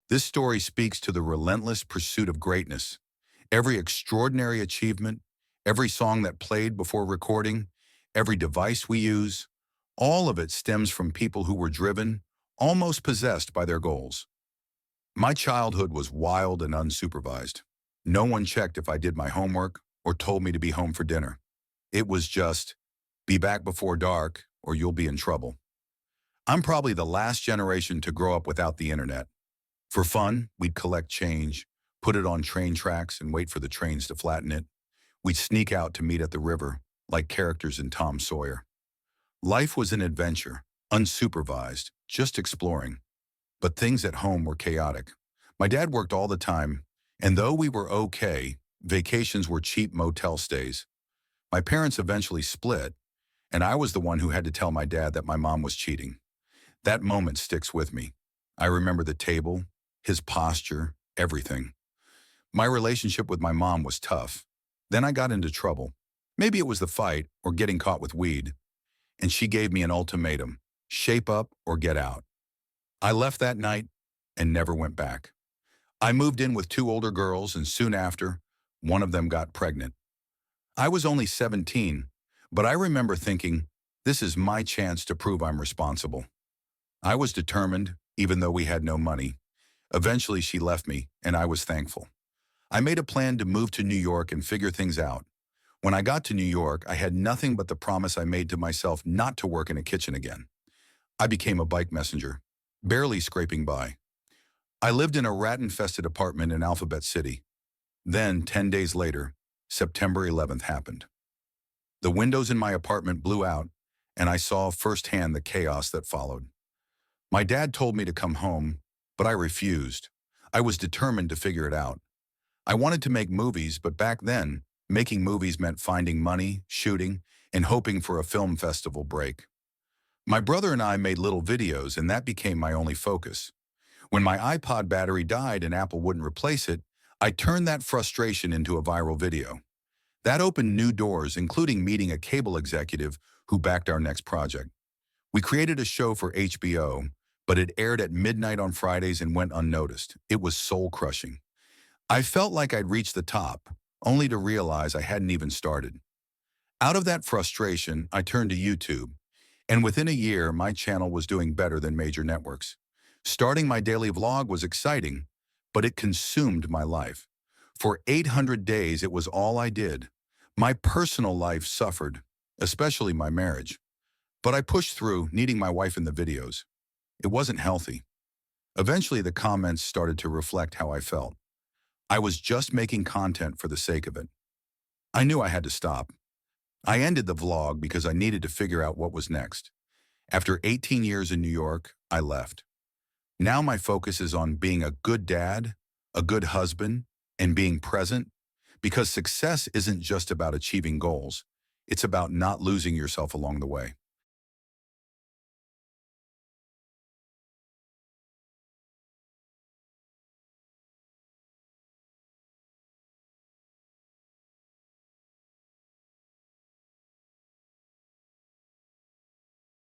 This story speaks to the relentless pursuit of greatness. Every extraordinary achievement, every song that played before recording, every device we use, all of it stems from people who were driven, almost possessed by their goals. My childhood was wild and unsupervised. No one checked if I did my homework or told me to be home for dinner. It was just, be back before dark or you'll be in trouble. I'm probably the last generation to grow up without the internet. For fun, we'd collect change, put it on train tracks and wait for the trains to flatten it. We'd sneak out to meet at the river, like characters in Tom Sawyer. Life was an adventure, unsupervised, just exploring. But things at home were chaotic. My dad worked all the time, and though we were okay, vacations were cheap motel stays. My parents eventually split, and I was the one who had to tell my dad that my mom was cheating. That moment sticks with me. I remember the table, his posture, everything. My relationship with my mom was tough. Then I got into trouble. Maybe it was the fight or getting caught with weed. And she gave me an ultimatum: shape up or get out. I left that night and never went back. I moved in with two older girls, and soon after, one of them got pregnant. I was only 17, but I remember thinking, this is my chance to prove I'm responsible. I was determined, even though we had no money. Eventually, she left me, and I was thankful. I made a plan to move to New York and figure things out. When I got to New York, I had nothing but the promise I made to myself not to work in a kitchen again. I became a bike messenger, barely scraping by. I lived in a rat-infested apartment in Alphabet City. Then, 10 days later, September 11th happened. The windows in my apartment blew out, and I saw firsthand the chaos that followed. My dad told me to come home, but I refused. I was determined to figure it out. I wanted to make movies, but back then, making movies meant finding money, shooting, and hoping for a film festival break. My brother and I made little videos, and that became my only focus. When my iPod battery died and Apple wouldn't replace it, I turned that frustration into a viral video. That opened new doors, including meeting a cable executive who backed our next project. We created a show for HBO, but it aired at midnight on Fridays and went unnoticed. It was soul-crushing. I felt like I'd reached the top, only to realize I hadn't even started. Out of that frustration, I turned to YouTube, and within a year, my channel was doing better than major networks. Starting my daily vlog was exciting, but it consumed my life. For 800 days, it was all I did. My personal life suffered, especially my marriage. But I pushed through, needing my wife in the videos. It wasn't healthy. Eventually, the comments started to reflect how I felt. I was just making content for the sake of it. I knew I had to stop. I ended the vlog because I needed to figure out what was next. After 18 years in New York, I left. Now my focus is on being a good dad, a good husband, and being present, because success isn't just about achieving goals. It's about not losing yourself along the way.